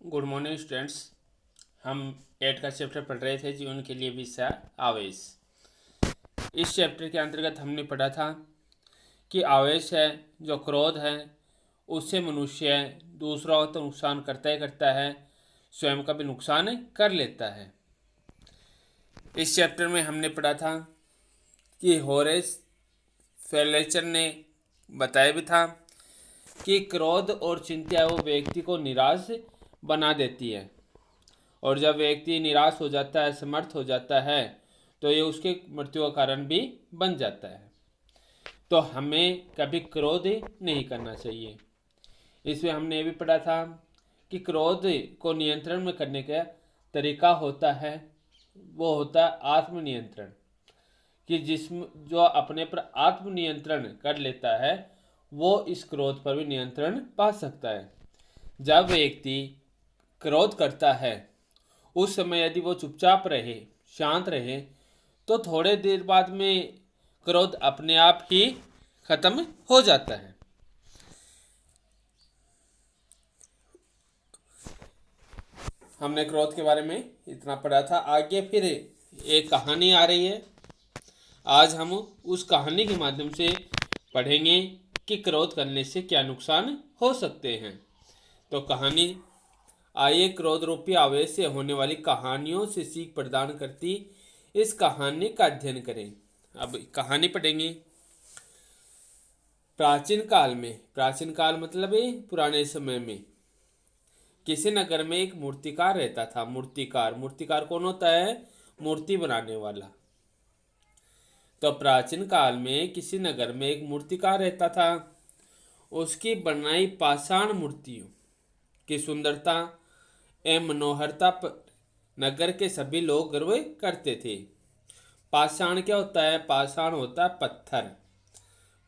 Good morning students. हम 8 का chapter पढ़ रहे थे, जीवन के लिए विषय आवेश। इस चैप्टर के अंतर्गत हमने पढ़ा था कि आवेश है जो क्रोध है, उससे मनुष्य दूसरों को तो नुकसान करता ही करता है, स्वयं का भी नुकसान कर लेता है। इस चैप्टर में हमने पढ़ा था कि होरेस फेलेचर ने बताया भी था कि क्रोध और चिंता वो व्यक्ति को निराश बना देती है, और जब व्यक्ति निराश हो जाता है, समर्थ हो जाता है, तो ये उसके मृत्यु का कारण भी बन जाता है। तो हमें कभी क्रोध नहीं करना चाहिए। इसमें हमने ये भी पढ़ा था कि क्रोध को नियंत्रण में करने का तरीका होता है, वो होता है आत्मनियंत्रण। कि जो अपने पर आत्मनियंत्रण कर लेता है वो इस क्रोध पर भी नियंत्रण पा सकता है। जब व्यक्ति क्रोध करता है उस समय यदि वो चुपचाप रहे, शांत रहे, तो थोड़े देर बाद में क्रोध अपने आप ही खत्म हो जाता है। हमने क्रोध के बारे में इतना पढ़ा था। आगे फिर एक कहानी आ रही है। आज हम उस कहानी के माध्यम से पढ़ेंगे कि क्रोध करने से क्या नुकसान हो सकते हैं। तो कहानी, आइए क्रोध रूपी आवेश से होने वाली कहानियों से सीख प्रदान करती इस कहानी का अध्ययन करें। अब कहानी पढ़ेंगे। प्राचीन काल में, प्राचीन काल मतलब पुराने समय में, किसी नगर में एक मूर्तिकार रहता था। मूर्तिकार, मूर्तिकार कौन होता है? मूर्ति बनाने वाला। तो प्राचीन काल में किसी नगर में एक मूर्तिकार रहता था। उसकी बनाई पाषाण मूर्तियों की सुंदरता एवं मनोहरता पर नगर के सभी लोग गर्व करते थे। पाषाण क्या होता है? पाषाण होता है पत्थर।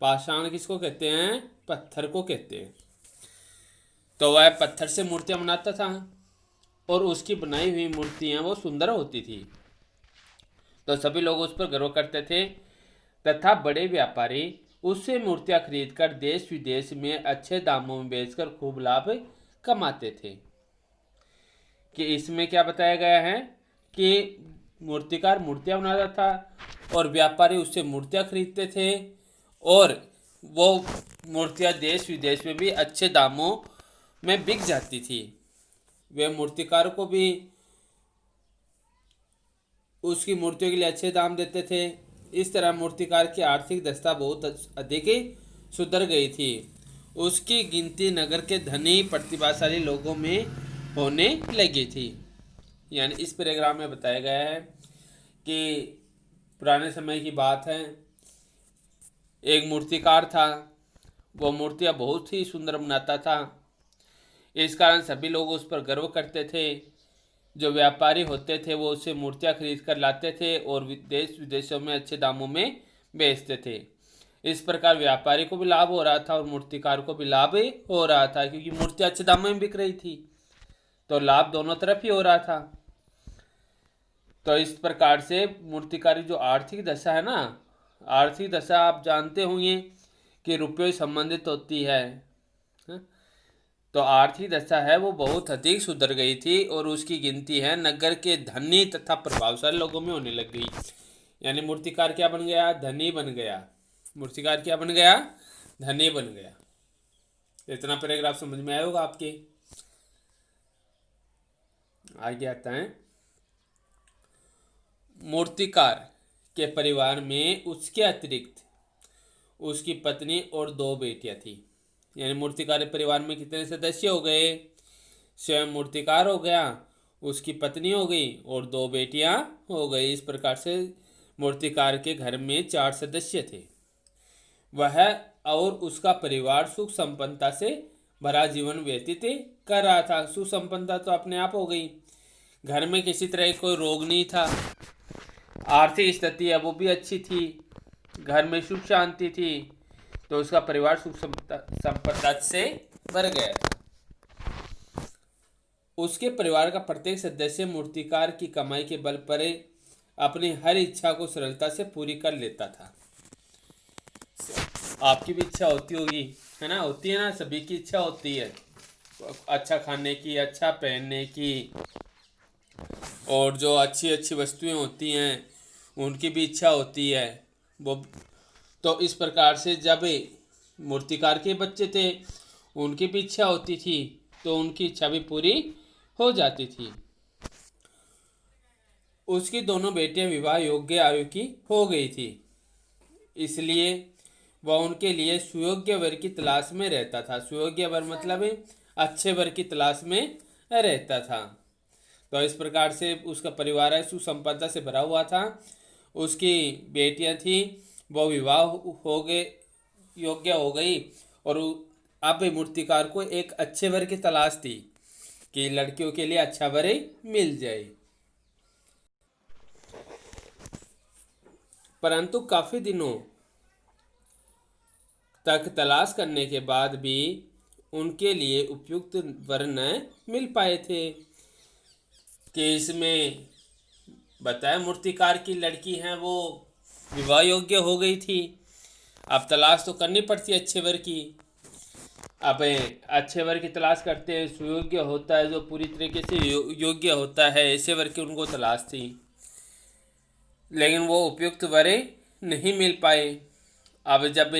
पाषाण किसको कहते हैं? पत्थर को कहते हैं। तो वह पत्थर से मूर्तियां बनाता था और उसकी बनाई हुई मूर्तियां वो सुंदर होती थी, तो सभी लोग उस पर गर्व करते थे तथा बड़े व्यापारी उससे मूर्तियां खरीदकर देश विदेश में अच्छे दामों में बेचकर खूब लाभ कमाते थे। कि इसमें क्या बताया गया है कि मूर्तिकार मूर्तियां बनाता था और व्यापारी उससे मूर्तियां खरीदते थे, और वो मूर्तियां देश विदेश में भी अच्छे दामों में बिक जाती थी। वे मूर्तिकार को भी उसकी मूर्तियों के लिए अच्छे दाम देते थे। इस तरह मूर्तिकार की आर्थिक दशा बहुत अधिक सुधर गई थी। उसकी गिनती नगर के धनी प्रतिभाशाली लोगों में होने लगी थी। यानी इस पैराग्राफ में बताया गया है कि पुराने समय की बात है, एक मूर्तिकार था। वो मूर्तियाँ बहुत ही सुंदर बनाता था। इस कारण सभी लोग उस पर गर्व करते थे। जो व्यापारी होते थे वो उससे मूर्तियाँ खरीद कर लाते थे और देश विदेशों में अच्छे दामों में बेचते थे। इस प्रकार व्यापारी को भी लाभ हो रहा था और मूर्तिकार को भी लाभ हो रहा था, क्योंकि मूर्तियाँ अच्छे दामों में बिक रही थी, तो लाभ दोनों तरफ ही हो रहा था। तो इस प्रकार से मूर्तिकारी जो आर्थिक दशा है ना, आर्थिक दशा आप जानते होंगे कि रुपये संबंधित होती है। तो आर्थिक दशा है वो बहुत अधिक सुधर गई थी और उसकी गिनती है नगर के धनी तथा प्रभावशाली लोगों में होने लग गई। यानी मूर्तिकार क्या बन गया? धनी बन गया। मूर्तिकार क्या बन गया? धनी बन गया। इतना पैराग्राफ समझ में आया होगा आपके। आगे आता है, मूर्तिकार के परिवार में उसके अतिरिक्त उसकी पत्नी और 2 बेटियां थी। यानी मूर्तिकार परिवार में कितने सदस्य हो गए? स्वयं मूर्तिकार हो गया, उसकी पत्नी हो गई और 2 बेटियां हो गई। इस प्रकार से मूर्तिकार के घर में 4 सदस्य थे। वह और उसका परिवार सुख संपन्नता से भरा जीवन व्यतीत कर रहा था। सुख संपन्नता तो अपने आप हो गई, घर में किसी तरह का कोई रोग नहीं था, आर्थिक स्थिति है वो भी अच्छी थी, घर में सुख शांति थी, तो उसका परिवार सुख संपन्नता से भर गया था। उसके परिवार का प्रत्येक सदस्य मूर्तिकार की कमाई के बल पर अपनी हर इच्छा को सरलता से पूरी कर लेता था। आपकी भी इच्छा होती होगी, है ना? होती है ना, सभी की इच्छा होती है। अच्छा खाने की, अच्छा पहनने की, और जो अच्छी अच्छी वस्तुएं होती हैं उनकी भी इच्छा होती है। वो तो इस प्रकार से जब मूर्तिकार के बच्चे थे उनकी भी इच्छा होती थी, तो उनकी इच्छा भी पूरी हो जाती थी। उसकी दोनों बेटियां विवाह योग्य आयु की हो गई थी, इसलिए वह उनके लिए सुयोग्य वर की तलाश में रहता था। सुयोग्य वर मतलब अच्छे वर की तलाश में रहता था। तो इस प्रकार से उसका परिवार है सुसंपदा से भरा हुआ था। उसकी बेटियां थी, वो विवाह हो गए, योग्य हो गई, और अब मूर्तिकार को एक अच्छे वर की तलाश थी कि लड़कियों के लिए अच्छा वर मिल जाए। परंतु काफी दिनों तक तलाश करने के बाद भी उनके लिए उपयुक्त वर न मिल पाए थे। कि इसमें बताया मूर्तिकार की लड़की हैं वो विवाह योग्य हो गई थी, अब तलाश तो करनी पड़ती है अच्छे वर की। अब अच्छे वर की तलाश करते हैं, सुयोग्य होता है जो पूरी तरीके से योग्य होता है, ऐसे वर की उनको तलाश थी, लेकिन वो उपयुक्त वर नहीं मिल पाए। अब जब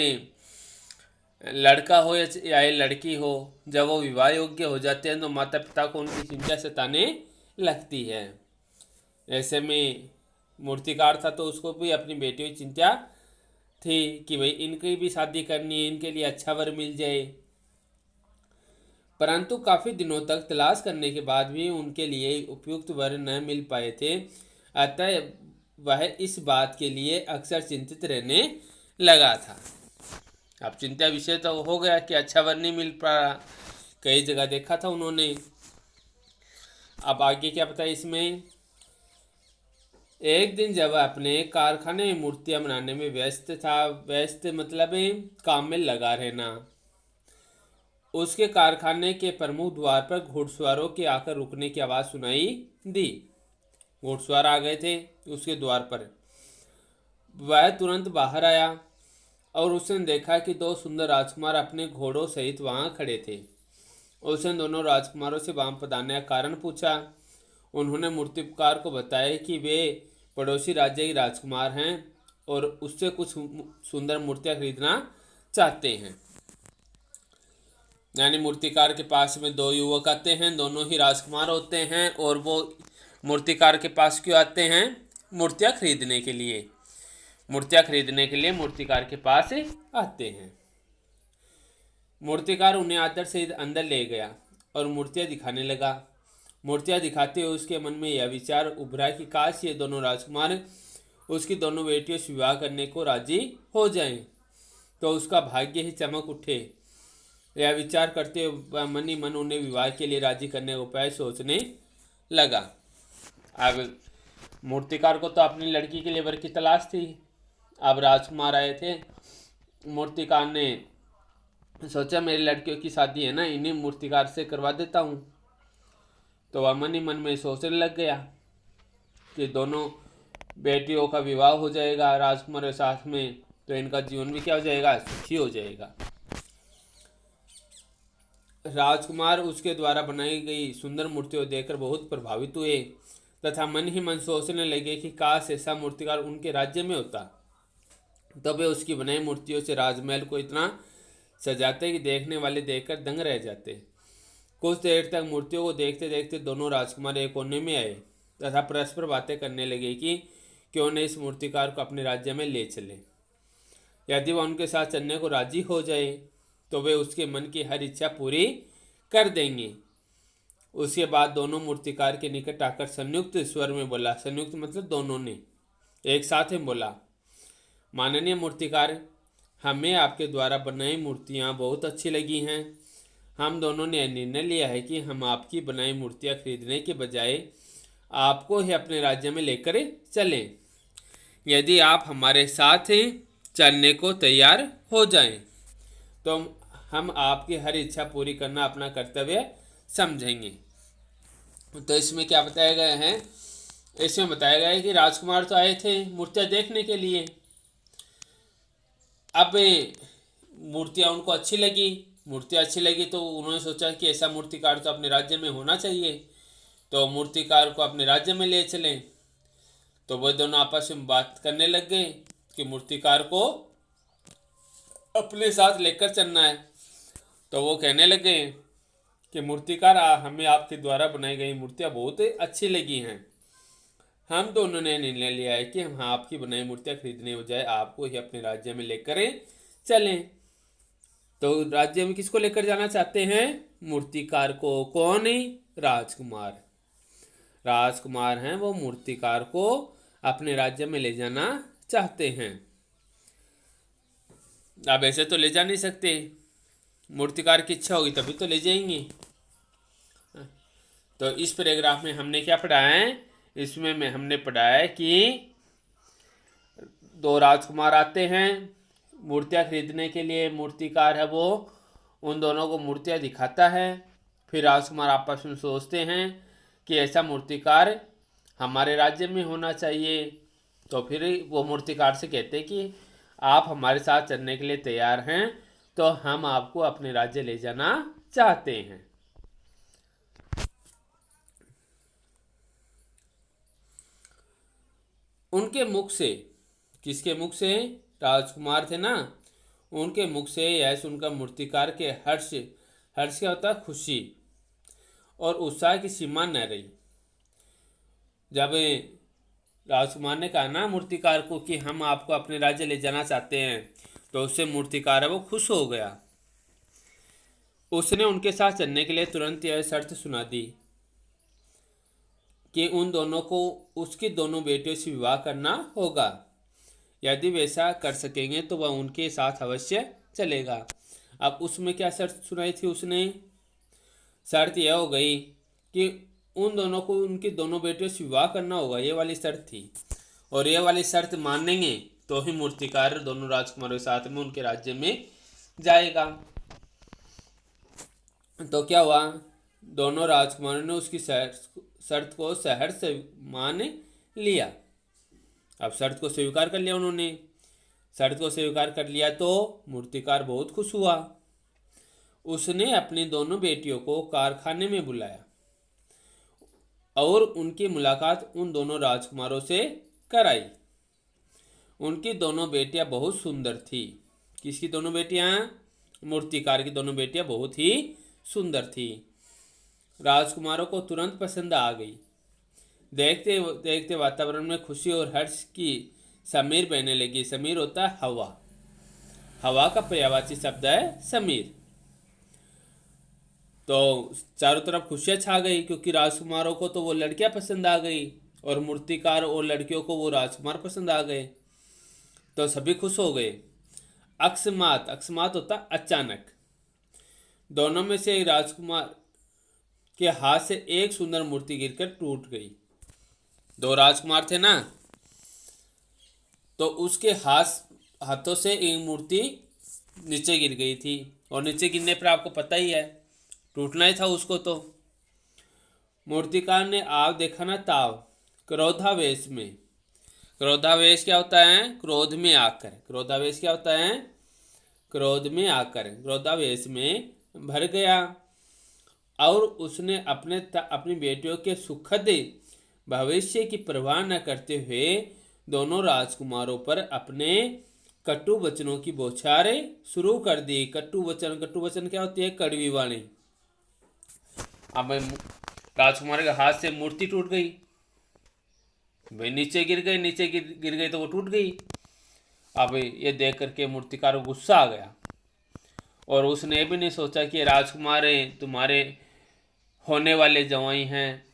लड़का हो या लड़की हो, जब वो विवाह योग्य हो जाते हैं तो माता पिता को उनकी चिंता सताने लगती है। ऐसे में मूर्तिकार था तो उसको भी अपनी बेटियों की चिंता थी कि भाई इनकी भी शादी करनी है, इनके लिए अच्छा वर मिल जाए। परंतु काफी दिनों तक तलाश करने के बाद भी उनके लिए उपयुक्त वर न मिल पाए थे। अतः वह इस बात के लिए अक्सर चिंतित रहने लगा था। अब चिंता विषय तो हो गया कि अच्छा वर नहीं मिल पा रहा, कई जगह देखा था उन्होंने। अब आगे क्या पता इसमें। एक दिन जब अपने कारखाने में मूर्तियां बनाने में व्यस्त था, व्यस्त मतलब काम में लगा रहना, उसके कारखाने के प्रमुख द्वार पर घुड़सवारों के आकर रुकने की आवाज़ सुनाई दी। घुड़सवार आ गए थे उसके द्वार पर। वह तुरंत बाहर आया और उसने देखा कि दो सुंदर राजकुमार अपने घोड़ों सहित वहां खड़े थे। उसने दोनों राजकुमारों से वहां पधारने का कारण पूछा। उन्होंने मूर्तिकार को बताया कि वे पड़ोसी राज्य के राजकुमार हैं और उससे कुछ सुंदर मूर्तियां खरीदना चाहते हैं। यानी मूर्तिकार के पास में दो युवक आते हैं, दोनों ही राजकुमार होते हैं, और वो मूर्तिकार के पास क्यों आते हैं? मूर्तियां खरीदने के लिए। मूर्तियां खरीदने के लिए मूर्तिकार के पास आते हैं। मूर्तिकार उन्हें आदर से अंदर ले गया और मूर्तियां दिखाने लगा। मूर्तियां दिखाते हुए उसके मन में यह विचार उभरा कि काश ये दोनों राजकुमार उसकी दोनों बेटियों से विवाह करने को राजी हो जाएं, तो उसका भाग्य ही चमक उठे। यह विचार करते हुए मन ही मन उन्हें विवाह के लिए राजी करने का उपाय सोचने लगा। अब मूर्तिकार को तो अपनी लड़की के लिए वर की तलाश थी। अब राजकुमार आए थे, मूर्तिकार ने सोचा मेरी लड़कियों की शादी है ना, इन्हीं मूर्तिकार से करवा देता हूँ। तो वह मन ही मन में सोचने लग गया कि दोनों बेटियों का विवाह हो जाएगा राजकुमार के साथ में, तो इनका जीवन भी क्या हो जाएगा? सुखी हो जाएगा। राजकुमार उसके द्वारा बनाई गई सुंदर मूर्तियों देखकर बहुत प्रभावित हुए तथा मन ही मन सोचने लगे कि काश ऐसा मूर्तिकार उनके राज्य में होता, तब वे उसकी बनाई मूर्तियों से राजमहल को इतना सजाते कि देखने वाले देखकर दंग रह जाते। कुछ देर तक मूर्तियों को देखते देखते दोनों राजकुमार एक कोने में आए तथा परस्पर बातें करने लगे कि क्यों न इस मूर्तिकार को अपने राज्य में ले चले। यदि वह उनके साथ चलने को राजी हो जाए तो वे उसके मन की हर इच्छा पूरी कर देंगे। उसके बाद दोनों मूर्तिकार के निकट आकर संयुक्त स्वर में बोला, संयुक्त मतलब दोनों ने एक साथ में बोला, माननीय मूर्तिकार, हमें आपके द्वारा बनाई मूर्तियाँ बहुत अच्छी लगी हैं। हम दोनों ने निर्णय लिया है कि हम आपकी बनाई मूर्तियाँ खरीदने के बजाय आपको ही अपने राज्य में लेकर चलें, यदि आप हमारे साथ चलने को तैयार हो जाएं, तो हम आपकी हर इच्छा पूरी करना अपना कर्तव्य समझेंगे। तो इसमें क्या बताया गया है? इसमें बताया गया है कि राजकुमार तो आए थे मूर्तियाँ देखने के लिए। अब मूर्तियाँ उनको अच्छी लगी मूर्ति अच्छी लगी तो उन्होंने सोचा कि ऐसा मूर्तिकार तो अपने राज्य में होना चाहिए, तो मूर्तिकार को अपने राज्य में ले चलें। तो वो दोनों आपस में बात करने लग गए कि मूर्तिकार को अपने साथ लेकर चलना है। तो वो कहने लगे कि मूर्तिकार, हमें आपके द्वारा बनाई गई मूर्तियाँ बहुत अच्छी लगी हैं। हम दोनों ने निर्णय लिया है कि हम आपकी बनाई मूर्तियाँ खरीदने बजाय आपको ही अपने राज्य में लेकर चलें। तो राज्य में किसको लेकर जाना चाहते हैं? मूर्तिकार को। कौन है? राजकुमार। राजकुमार हैं वो मूर्तिकार को अपने राज्य में ले जाना चाहते हैं। अब ऐसे तो ले जा नहीं सकते, मूर्तिकार की इच्छा होगी तभी तो ले जाएंगे। तो इस पैराग्राफ में हमने क्या पढ़ा है? इसमें हमने पढ़ा है कि दो राजकुमार आते हैं मूर्तियाँ खरीदने के लिए। मूर्तिकार है वो उन दोनों को मूर्तियाँ दिखाता है। फिर राजकुमार आपस में सोचते हैं कि ऐसा मूर्तिकार हमारे राज्य में होना चाहिए। तो फिर वो मूर्तिकार से कहते हैं कि आप हमारे साथ चलने के लिए तैयार हैं, तो हम आपको अपने राज्य ले जाना चाहते हैं। उनके मुख से, किसके मुख से? राजकुमार थे ना, उनके मुख से यह सुनकर मूर्तिकार के हर्ष, हर्ष क्या होता है? खुशी और उत्साह की सीमा न रही। जब राजकुमार ने कहा ना मूर्तिकार को कि हम आपको अपने राज्य ले जाना चाहते हैं, तो उससे मूर्तिकार है वो खुश हो गया। उसने उनके साथ चलने के लिए तुरंत यह शर्त सुना दी कि उन दोनों को उसकी दोनों बेटियों से विवाह करना होगा। यदि वैसा कर सकेंगे तो वह उनके साथ अवश्य चलेगा। अब उसमें क्या शर्त सुनाई थी उसने? शर्त यह हो गई कि उन दोनों को उनकी दोनों बेटियों से विवाह करना होगा, ये वाली शर्त थी। और ये वाली शर्त मानेंगे तो ही मूर्तिकार दोनों राजकुमारों के साथ में उनके राज्य में जाएगा। तो क्या हुआ? दोनों राजकुमारों ने उसकी शर्त को सहर्ष से मान लिया। अब शर्त को स्वीकार कर लिया उन्होंने। शर्त को स्वीकार कर लिया तो मूर्तिकार बहुत खुश हुआ। उसने अपनी दोनों बेटियों को कारखाने में बुलाया और उनकी मुलाकात उन दोनों राजकुमारों से कराई। उनकी दोनों बेटियां बहुत सुंदर थी। किसकी दोनों बेटियां? मूर्तिकार की दोनों बेटियां बहुत ही सुंदर थी। राजकुमारों को तुरंत पसंद आ गई। देखते देखते वातावरण में खुशी और हर्ष की समीर बहने लगी। समीर होता है हवा, हवा का पर्यायवाची शब्द है समीर। तो चारों तरफ खुशियां छा गई क्योंकि राजकुमारों को तो वो लड़कियां पसंद आ गई और मूर्तिकार और लड़कियों को वो राजकुमार पसंद आ गए। तो सभी खुश हो गए। अकस्मात, अकस्मात होता अचानक, दोनों में से एक राजकुमार के हाथ से एक सुंदर मूर्ति गिरकर टूट गई। दो राजकुमार थे ना, तो उसके हाथों से एक मूर्ति नीचे गिर गई थी। और नीचे गिरने पर आपको पता ही है, टूटना ही था उसको। तो मूर्तिकार ने आव देखा ना ताव, क्रोधावेश में। क्रोधावेश क्या होता है? क्रोध में आकर। क्रोधावेश क्या होता है? क्रोध में आकर, क्रोधावेश में भर गया और उसने अपनी बेटियों के सुखद भविष्य की परवाह न करते हुए दोनों राजकुमारों पर अपने कटु वचनों की बौछारें शुरू कर दी। कटु वचन, कटु वचन क्या होती है? कड़वी वाणी। अब राजकुमार के हाथ से मूर्ति टूट गई, भाई नीचे गिर गई, नीचे गिर गई तो वो टूट गई। अब ये देख करके मूर्तिकार को गुस्सा आ गया और उसने ये भी नहीं सोचा कि राजकुमार तुम्हारे होने वाले जवाई हैं,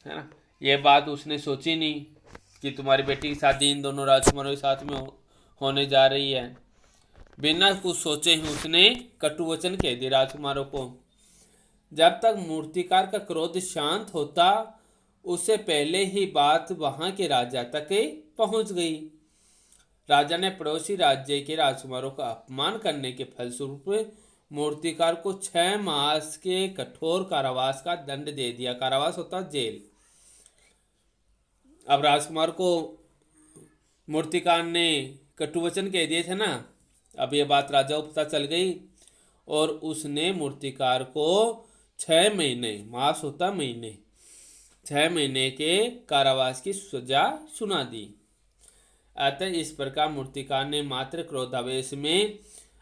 है ना। ये बात उसने सोची नहीं कि तुम्हारी बेटी की शादी इन दोनों राजकुमारों के साथ में होने जा रही है। बिना कुछ सोचे ही उसने कटु वचन कह दिए राजकुमारों को। जब तक मूर्तिकार का क्रोध शांत होता उससे पहले ही बात वहां के राजा तक पहुंच गई। राजा ने पड़ोसी राज्य के राजकुमारों का अपमान करने के फलस्वरूप मूर्तिकार को 6 मास के कठोर कारावास का दंड दे दिया। कारावास होता जेल। अब राजकुमार को मूर्तिकार ने कटुवचन कह दिए थे ना, अब ये बात राजा को पता चल गई और उसने मूर्तिकार को 6 महीने, मास होता महीने, 6 महीने के कारावास की सजा सुना दी। अतः इस प्रकार मूर्तिकार ने मात्र क्रोधावेश में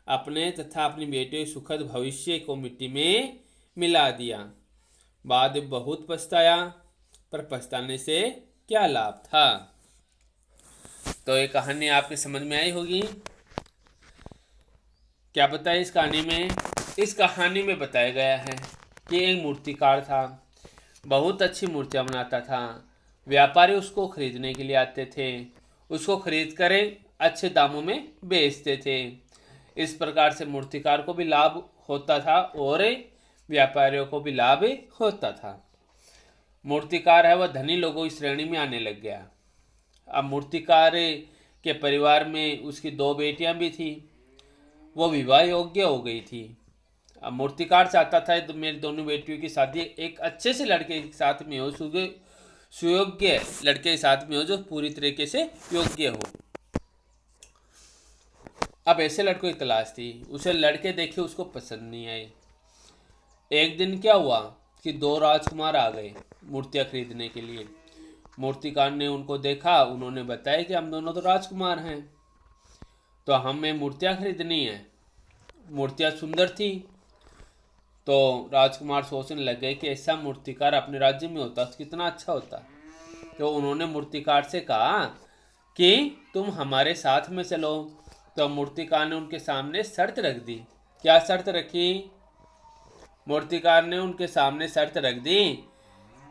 अपने तथा अपनी बेटे के सुखद भविष्य को मिट्टी में मिला दिया। बाद बहुत पछताया, पर पछताने से क्या लाभ था। तो ये कहानी आपकी समझ में आई होगी। क्या बताया इस कहानी में? इस कहानी में बताया गया है कि एक मूर्तिकार था, बहुत अच्छी मूर्तियाँ बनाता था। व्यापारी उसको खरीदने के लिए आते थे, उसको खरीद कर अच्छे दामों में बेचते थे। इस प्रकार से मूर्तिकार को भी लाभ होता था और व्यापारियों को भी लाभ होता था। मूर्तिकार है वह धनी लोगों की श्रेणी में आने लग गया। अब मूर्तिकार के परिवार में उसकी 2 बेटियां भी थी, वो विवाह योग्य हो गई थी। अब मूर्तिकार चाहता था तो मेरी दोनों बेटियों की शादी एक अच्छे से लड़के के साथ में हो, सुयोग्य लड़के के साथ में हो, जो पूरी तरीके से योग्य हो। अब ऐसे लड़कों की तलाश थी। उसे लड़के देखे, उसको पसंद नहीं आए। एक दिन क्या हुआ कि 2 राजकुमार आ गए मूर्तियाँ खरीदने के लिए। मूर्तिकार ने उनको देखा, उन्होंने बताया कि हम दोनों तो राजकुमार हैं, तो हमें मूर्तियाँ खरीदनी है। मूर्तियाँ सुंदर थी, तो राजकुमार सोचने लगे कि ऐसा मूर्तिकार अपने राज्य में होता तो कितना अच्छा होता। तो उन्होंने मूर्तिकार से कहा कि तुम हमारे साथ में चलो। तो मूर्तिकार ने उनके सामने शर्त रख दी। क्या शर्त रखी? मूर्तिकार ने उनके सामने शर्त रख दी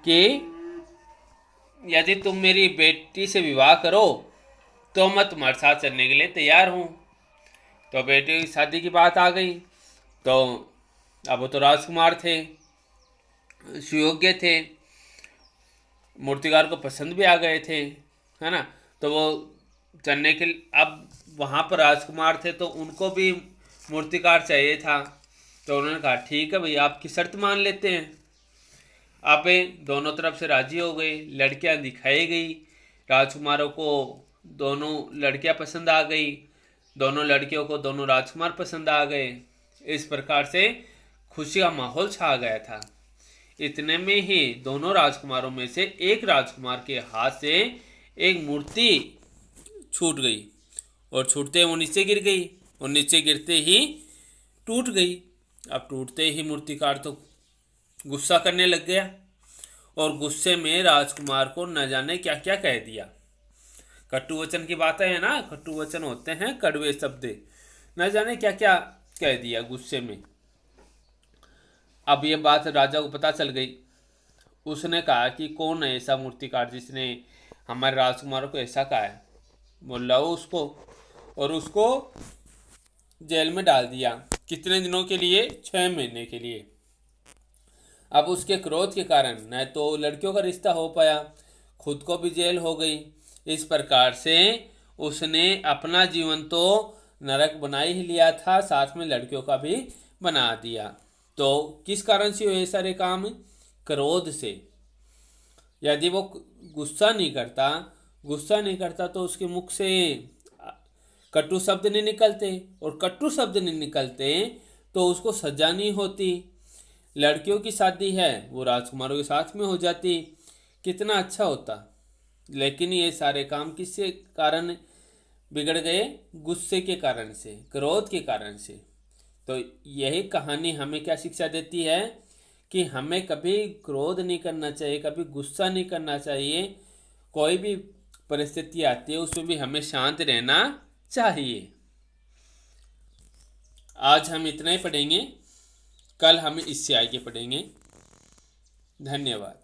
कि यदि तुम मेरी बेटी से विवाह करो तो मैं तुम्हारे साथ चलने के लिए तैयार हूँ। तो बेटी की शादी की बात आ गई। तो अब वो तो राजकुमार थे, सुयोग्य थे, मूर्तिकार को पसंद भी आ गए थे, है ना। तो वो चलने के अब वहाँ पर राजकुमार थे तो उनको भी मूर्तिकार चाहिए था। तो उन्होंने कहा ठीक है भैया, आपकी शर्त मान लेते हैं। आप दोनों तरफ से राजी हो गए। लड़कियां दिखाई गई, राजकुमारों को दोनों लड़कियां पसंद आ गई, दोनों लड़कियों को दोनों राजकुमार पसंद आ गए। इस प्रकार से खुशी का माहौल छा गया था। इतने में ही दोनों राजकुमारों में से एक राजकुमार के हाथ से एक मूर्ति छूट गई और छूटते वो नीचे गिर गई और नीचे गिरते ही टूट गई। अब टूटते ही मूर्तिकार तो गुस्सा करने लग गया और गुस्से में राजकुमार को न जाने क्या क्या कह दिया। कटु वचन की बातें है ना, कटु वचन होते हैं, कड़वे शब्द, न जाने क्या क्या कह दिया गुस्से में। अब ये बात राजा को पता चल गई। उसने कहा कि कौन है ऐसा मूर्तिकार जिसने हमारे राजकुमारों को ऐसा कहा है। बोला उसको, और उसको जेल में डाल दिया। कितने दिनों के लिए? 6 महीने के लिए। अब उसके क्रोध के कारण न तो लड़कियों का रिश्ता हो पाया, खुद को भी जेल हो गई। इस प्रकार से उसने अपना जीवन तो नरक बना ही लिया था, साथ में लड़कियों का भी बना दिया। तो किस कारण से हुए सारे काम? क्रोध से। यदि वो गुस्सा नहीं करता तो उसके मुख से कटु शब्द नहीं निकलते, और कटु शब्द नहीं निकलते तो उसको सजा नहीं होती। लड़कियों की शादी है वो राजकुमारों के साथ में हो जाती, कितना अच्छा होता। लेकिन ये सारे काम किसके कारण बिगड़ गए? गुस्से के कारण से, क्रोध के कारण से। तो यही कहानी हमें क्या शिक्षा देती है कि हमें कभी क्रोध नहीं करना चाहिए, कभी गुस्सा नहीं करना चाहिए। कोई भी परिस्थिति आती है उसमें भी हमें शांत रहना चाहिए। आज हम इतना ही पढ़ेंगे, कल हम इससे आगे पढ़ेंगे। धन्यवाद।